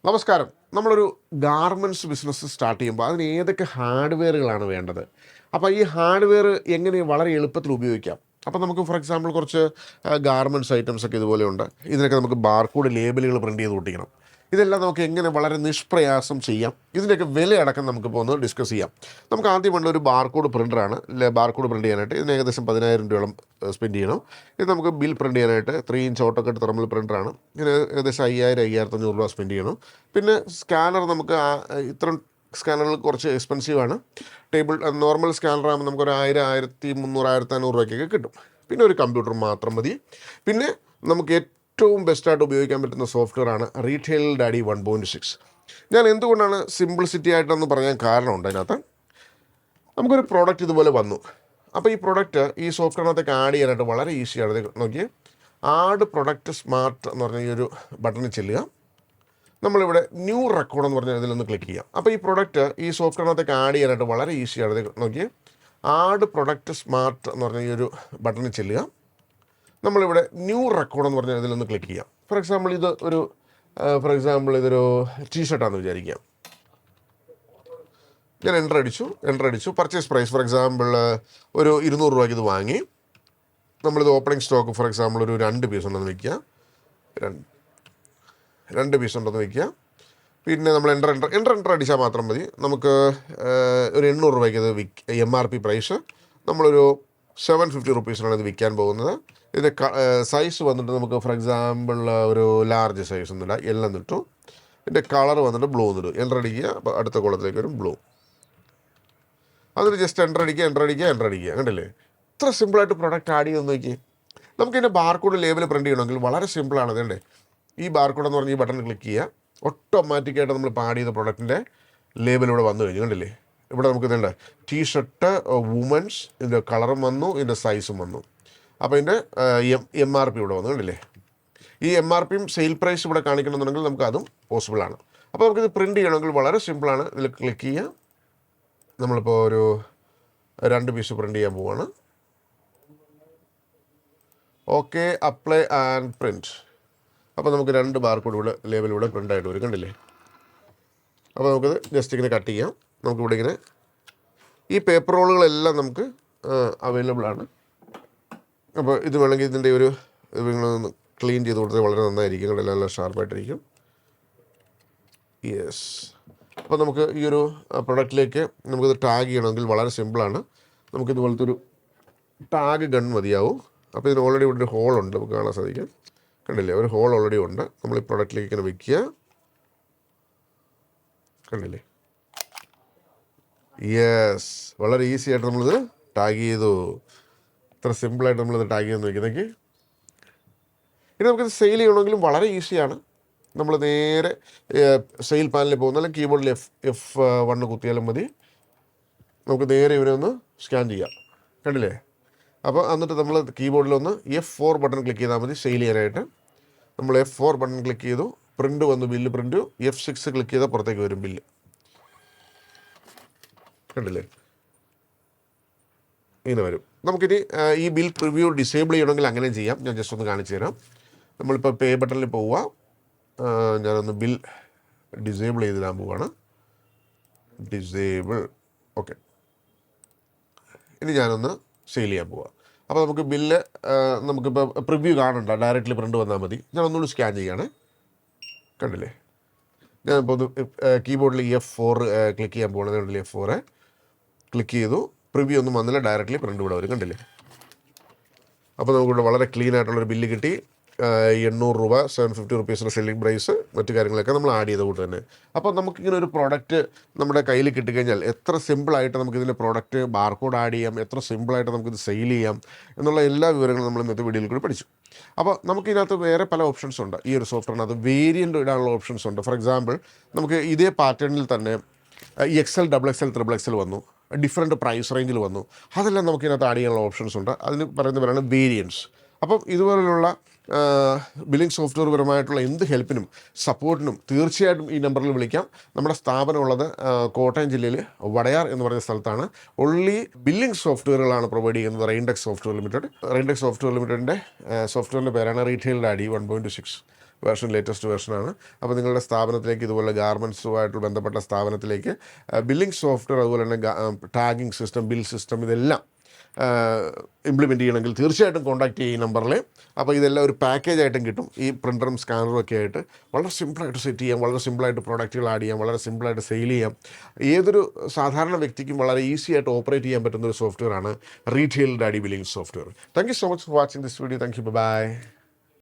നമസ്കാരം. നമ്മളൊരു garments business start ചെയ്യുമ്പോൾ അതിന് ഏതൊക്കെ ഹാർഡ്വെയറുകളാണ് വേണ്ടത്? അപ്പോൾ ഈ ഹാർഡ്വെയർ എങ്ങനെ വളരെ എളുപ്പത്തിൽ ഉപയോഗിക്കാം? അപ്പോൾ നമുക്ക് ഫോർ എക്സാമ്പിൾ കുറച്ച് ഗാർമെൻറ്റ്സ് ഐറ്റംസ് ഒക്കെ ഇതുപോലെ ഉണ്ട്. ഇതിനൊക്കെ നമുക്ക് ബാർകോഡ് ലേബലുകൾ പ്രിൻറ്റ് ചെയ്ത് ഒട്ടിക്കണം. ഇതെല്ലാം നമുക്ക് എങ്ങനെ വളരെ നിഷ്പ്രയാസം ചെയ്യാം, ഇതിൻ്റെയൊക്കെ വിലയടക്കം നമുക്കിപ്പോൾ ഒന്ന് ഡിസ്കസ് ചെയ്യാം. നമുക്ക് ആദ്യം വേണ്ട ഒരു ബാർകോഡ് പ്രിൻ്ററാണ്. ബാർകോഡ് പ്രിൻറ്റ് ചെയ്യാനായിട്ട് ഇതിന് ഏകദേശം 10,000 രൂപയോളം സ്പെൻഡ് ചെയ്യണം. ഇത് നമുക്ക് ബിൽ പ്രിൻറ്റ് ചെയ്യാനായിട്ട് 3 ഇഞ്ച് ഓട്ടോക്കട്ട് തെർമൽ പ്രിൻ്ററാണ്. ഇതിന് ഏകദേശം 5,000-5,500 രൂപ സ്പെൻഡ് ചെയ്യണം. പിന്നെ സ്കാനർ നമുക്ക് ഇത്തരം സ്കാനറുകൾ കുറച്ച് എക്സ്പെൻസീവ് ആണ്. നോർമൽ സ്കാനർ ആകുമ്പോൾ നമുക്കൊരു 1,000, 1,300, 1,500 രൂപയ്ക്കൊക്കെ കിട്ടും. പിന്നെ ഒരു കമ്പ്യൂട്ടർ മാത്രം മതി. പിന്നെ നമുക്ക് ഏറ്റവും ബെസ്റ്റായിട്ട് ഉപയോഗിക്കാൻ പറ്റുന്ന സോഫ്റ്റ്വെയർ ആണ് റീറ്റെയിൽ ഡാഡി 1.6. ഞാൻ എന്തുകൊണ്ടാണ് സിംപ്ലിസിറ്റി ആയിട്ടെന്ന് പറയാൻ കാരണമുണ്ട്. അതിനകത്ത് നമുക്കൊരു പ്രോഡക്റ്റ് ഇതുപോലെ വന്നു. അപ്പോൾ ഈ പ്രോഡക്റ്റ് ഈ സോഫ്റ്റ്വെയറിനകത്തേക്ക് ആഡ് ചെയ്യാനായിട്ട് വളരെ ഈസിയാണ്. നോക്കി, ആഡ് പ്രൊഡക്റ്റ് സ്മാർട്ട് എന്ന് പറഞ്ഞ ഈ ഒരു ബട്ടണിൽ ചെല്ലുക. നമ്മളിവിടെ ന്യൂ റെക്കോർഡ് എന്ന് പറഞ്ഞാൽ ഇതിലൊന്ന് ക്ലിക്ക് ചെയ്യാം. അപ്പോൾ ഈ പ്രൊഡക്റ്റ് ഈ സോഫ്റ്റ്വെയറിനകത്തേക്ക് ആഡ് ചെയ്യാനായിട്ട് വളരെ ഈസിയാണ്. നോക്കി, ആഡ് പ്രൊഡക്റ്റ് സ്മാർട്ട് എന്ന് പറഞ്ഞ ഈ ഒരു ബട്ടണിൽ ചെല്ലുക. നമ്മളിവിടെ ന്യൂ റെക്കോർഡ് എന്ന് പറഞ്ഞാൽ ഇതിലൊന്ന് ക്ലിക്ക് ചെയ്യാം. ഫോർ എക്സാമ്പിൾ ഇതൊരു ടീഷർട്ടാണെന്ന് വിചാരിക്കാം. ഞാൻ എൻ്റർ അടിച്ചു. പർച്ചേസ് പ്രൈസ് ഫോർ എക്സാമ്പിൾ ഒരു 200 രൂപയ്ക്ക് ഇത് വാങ്ങി. നമ്മളിത് ഓപ്പണിംഗ് സ്റ്റോക്ക് ഫോർ എക്സാമ്പിൾ ഒരു 2 പീസ് ഉണ്ടെന്ന് വയ്ക്കുക. 2 പീസ് ഉണ്ടെന്ന് വയ്ക്കുക. പിന്നെ നമ്മൾ എൻ്റർ അടിച്ചാൽ മാത്രം മതി. നമുക്ക് ഒരു 800 രൂപയ്ക്ക് ഇത് MRP പ്രൈസ്. നമ്മളൊരു 750 റുപ്പീസിനാണ് ഇത് വിൽക്കാൻ പോകുന്നത്. ഇതിൻ്റെ സൈസ് വന്നിട്ട് നമുക്ക് ഫോർ എക്സാമ്പിൾ ഒരു ലാർജ് സൈസ് ഒന്നുമില്ല, എല്ലാം ഇട്ടു. ഇതിൻ്റെ കളർ വന്നിട്ട് ബ്ലൂ എന്നിട്ടു. എൻ്റർ അടിക്കുക. അപ്പോൾ അടുത്ത കോളത്തിലേക്ക് വരും ബ്ലൂ. അതിന് ജസ്റ്റ് എൻ്റർ അടിക്കുക. കണ്ടില്ലേ, ഇത്ര സിമ്പിളായിട്ട് പ്രൊഡക്റ്റ് ആഡ് ചെയ്ത് നോക്കി. നമുക്കിതിൻ്റെ ബാർകോഡ് ലേബൽ പ്രിൻറ്റ് ചെയ്യണമെങ്കിൽ വളരെ സിമ്പിളാണ്. അതുകൊണ്ട് ഈ ബാർകോഡ് എന്ന് പറഞ്ഞ ഈ ബട്ടൺ ക്ലിക്ക് ചെയ്യുക. ഓട്ടോമാറ്റിക്കായിട്ട് നമ്മൾ ആഡ് ചെയ്ത പ്രൊഡക്റ്റിൻ്റെ ലേബൽ ഇവിടെ വന്നു കഴിഞ്ഞു. കണ്ടില്ലേ, ഇവിടെ നമുക്ക് ഇതുണ്ട് ടീഷർട്ട് വുമൻസ്. ഇതിൻ്റെ കളറും വന്നു, ഇതിൻ്റെ സൈസും വന്നു. അപ്പോൾ ഇതിൻ്റെ MRP ഇവിടെ വന്നു. കണ്ടില്ലേ, ഈ MRPയും സെയിൽ പ്രൈസ് ഇവിടെ കാണിക്കണമെന്നുണ്ടെങ്കിൽ നമുക്ക് അതും പോസിബിളാണ്. അപ്പോൾ നമുക്കിത് പ്രിൻറ്റ് ചെയ്യണമെങ്കിൽ വളരെ സിമ്പിളാണ്. ഇതിൽ ക്ലിക്ക് ചെയ്യുക. നമ്മളിപ്പോൾ ഒരു 2 പീസ് പ്രിൻറ്റ് ചെയ്യാൻ പോവാണ്. Okay, apply and print. അപ്പോൾ നമുക്ക് 2 ബാർകോഡ് ഇവിടെ ലേബൽ ഇവിടെ പ്രിൻ്റ് ആയിട്ട് വരും. കണ്ടില്ലേ. അപ്പോൾ നമുക്കിത് ജസ്റ്റ് ഇങ്ങനെ കട്ട് ചെയ്യാം. നമുക്കിവിടെ ഇങ്ങനെ ഈ പേപ്പർ റോളുകളെല്ലാം നമുക്ക് അവൈലബിൾ ആണ്. അപ്പോൾ ഇത് വേണമെങ്കിൽ ഇതിൻ്റെ ഒരു നിങ്ങളൊന്ന് ക്ലീൻ ചെയ്ത് കൊടുത്താൽ വളരെ നന്നായിരിക്കും. കണ്ടില്ല, നല്ല ഷാർപ്പായിട്ടിരിക്കും. യെസ്. അപ്പോൾ നമുക്ക് ഈ ഒരു പ്രൊഡക്റ്റിലേക്ക് നമുക്കിത് ടാഗ് ചെയ്യണമെങ്കിൽ വളരെ സിമ്പിളാണ്. നമുക്കിതുപോലത്തെ ഒരു ടാഗ് ഗൺ മതിയാവും. അപ്പോൾ ഇതിന് ഓൾറെഡി ഇവിടെ ഒരു ഹോളുണ്ട്, നമുക്ക് കാണാൻ സാധിക്കും. കണ്ടില്ലേ, ഒരു ഹോൾ ഓൾറെഡി ഉണ്ട്. നമ്മൾ ഈ പ്രൊഡക്റ്റിലേക്ക് ഇങ്ങനെ വയ്ക്കുക. കണ്ടില്ലേ. യെസ്, വളരെ ഈസി ആയിട്ട് നമ്മളിത് ടാഗ് ചെയ്തു. ഇത്ര സിമ്പിളായിട്ട് നമ്മളിത് ടാഗ് ചെയ്ത് നോക്കിയതൊക്കെ. ഇനി നമുക്കിത് സെയിൽ ചെയ്യണമെങ്കിലും വളരെ ഈസിയാണ്. നമ്മൾ നേരെ സെയിൽ പാനലിൽ പോകുന്ന, അല്ലെങ്കിൽ കീബോർഡിൽ F1 കുത്തിയാലും മതി. നമുക്ക് നേരെ ഇവരെ ഒന്ന് സ്കാൻ ചെയ്യാം. കണ്ടില്ലേ. അപ്പോൾ എന്നിട്ട് നമ്മൾ കീബോർഡിലൊന്ന് F4 ബട്ടൺ ക്ലിക്ക് ചെയ്താൽ മതി സെയിൽ ചെയ്യാനായിട്ട്. നമ്മൾ F4 ബട്ടൺ ക്ലിക്ക് ചെയ്തു, പ്രിൻ്റ് വന്നു, ബില്ല് പ്രിൻ്റ്. F6 ക്ലിക്ക് ചെയ്താൽ പുറത്തേക്ക് വരും ബില്ല്. കണ്ടില്ലേ, ഇങ്ങനെ വരും. നമുക്കിനി ഈ ബിൽ പ്രിവ്യൂ ഡിസേബിൾ ചെയ്യണമെങ്കിൽ അങ്ങനെ ചെയ്യാം. ഞാൻ ജസ്റ്റ് ഒന്ന് കാണിച്ചു തരാം. നമ്മളിപ്പോൾ പേ ബട്ടണിൽ പോവുക. ഞാനൊന്ന് ബിൽ ഡിസേബിൾ ചെയ്തിടാൻ പോവുകയാണ്. ഡിസേബിൾ. ഓക്കെ, ഇനി ഞാനൊന്ന് സെയിൽ ചെയ്യാൻ പോവുക. അപ്പോൾ നമുക്ക് ബില്ല് നമുക്കിപ്പോൾ പ്രിവ്യൂ കാണണ്ട, ഡയറക്റ്റ്ലി പ്രിൻ്റ് വന്നാൽ മതി. ഞാൻ ഒന്നുകൂടി സ്കാൻ ചെയ്യുകയാണ്. കണ്ടില്ലേ, ഞാനിപ്പോൾ ഒന്ന് കീബോർഡിൽ F4 ക്ലിക്ക് ചെയ്യാൻ പോകുന്നത്. കണ്ടില്ലേ, F4 ക്ലിക്ക് ചെയ്തു. പ്രിവ്യൂ ഒന്നും വന്നില്ല, ഡയറക്റ്റ്ലി പ്രിൻ്റ് ഇവിടെ വരും. കണ്ടില്ലേ. അപ്പോൾ നമുക്കിവിടെ വളരെ ക്ലീൻ ആയിട്ടുള്ളൊരു ബില്ല് കിട്ടി. 800 രൂപ, 750 റുപ്പീസിൻ്റെ സെല്ലിംഗ് പ്രൈസ്, മറ്റു കാര്യങ്ങളൊക്കെ നമ്മൾ ആഡ് ചെയ്ത കൂട്ട് തന്നെ. അപ്പോൾ നമുക്കിങ്ങനെ ഒരു പ്രോഡക്റ്റ് നമ്മുടെ കയ്യിൽ കിട്ടിക്കഴിഞ്ഞാൽ എത്ര സിമ്പിളായിട്ട് നമുക്കിതിൻ്റെ പ്രോഡക്റ്റ് ബാർകോഡ് ആഡ് ചെയ്യാം, എത്ര സിമ്പിളായിട്ട് നമുക്കിത് സെയിൽ ചെയ്യാം എന്നുള്ള എല്ലാ വിവരങ്ങളും നമ്മൾ ഇന്നത്തെ വീഡിയോയിൽ കൂടി പഠിച്ചു. അപ്പോൾ നമുക്കിതിനകത്ത് വേറെ പല ഓപ്ഷൻസ് ഉണ്ട്. ഈ ഒരു സോഫ്റ്റ്വെയറിനകത്ത് വേരിയൻ്റ് ഇടാനുള്ള ഓപ്ഷൻസ് ഉണ്ട്. ഫോർ എക്സാമ്പിൾ നമുക്ക് ഇതേ പാറ്റേണിൽ തന്നെ XL, XXL, XXL വന്നു, ഡിഫറെൻറ്റ് പ്രൈസ് റേഞ്ചിൽ വന്നു. അതെല്ലാം നമുക്കിതിനകത്ത് ആഡ് ചെയ്യാനുള്ള ഓപ്ഷൻസ് ഉണ്ട്. അതിന് പറയുന്നവരാണ് വേരിയൻസ്. അപ്പം ഇതുപോലുള്ള ബില്ലിംഗ് സോഫ്റ്റ്വെയർ പരമായിട്ടുള്ള എന്ത് ഹെൽപ്പിനും സപ്പോർട്ടിനും തീർച്ചയായിട്ടും ഈ നമ്പറിൽ വിളിക്കാം. നമ്മുടെ സ്ഥാപനമുള്ളത് കോട്ടയം ജില്ലയിൽ വടയാർ എന്ന് പറയുന്ന സ്ഥലത്താണ്. ഒൺലി ബില്ലിംഗ് സോഫ്റ്റ്വെയറുകളാണ് പ്രൊവൈഡ് ചെയ്യുന്നത് Raintech software limited. Raintech software ലിമിറ്റഡിൻ്റെ സോഫ്റ്റ്വെയറിൻ്റെ പേരാണ് റീറ്റെയിൽ ഡാഡി 1.6. ലേറ്റസ്റ്റ് വേർഷനാണ്. അപ്പോൾ നിങ്ങളുടെ സ്ഥാപനത്തിലേക്ക് ഇതുപോലെ ഗാർമെൻറ്റ്സുമായിട്ട് ബന്ധപ്പെട്ട സ്ഥാപനത്തിലേക്ക് ബില്ലിംഗ് സോഫ്റ്റ്വെയർ അതുപോലെ തന്നെ ടാഗിങ് സിസ്റ്റം, ബിൽ സിസ്റ്റം ഇതെല്ലാം ഇംപ്ലിമെൻറ്റ് ചെയ്യണമെങ്കിൽ തീർച്ചയായിട്ടും കോൺടാക്ട് ചെയ്യും ഈ നമ്പറിൽ. അപ്പോൾ ഇതെല്ലാം ഒരു പാക്കേജായിട്ടും കിട്ടും. ഈ പ്രിൻ്ററും സ്കാനറും ഒക്കെ ആയിട്ട് വളരെ സിമ്പിളായിട്ട് സെറ്റ് ചെയ്യാം, വളരെ സിമ്പിളായിട്ട് പ്രോഡക്റ്റുകൾ ആഡ് ചെയ്യാം, വളരെ സിമ്പിളായിട്ട് സെയിൽ ചെയ്യാം. ഏതൊരു സാധാരണ വ്യക്തിക്കും വളരെ ഈസി ആയിട്ട് ഓപ്പറേറ്റ് ചെയ്യാൻ പറ്റുന്ന ഒരു സോഫ്റ്റ്വെയർ ആണ് Retail Daddy billing software. Thank you so much for watching this video. Thank you. By.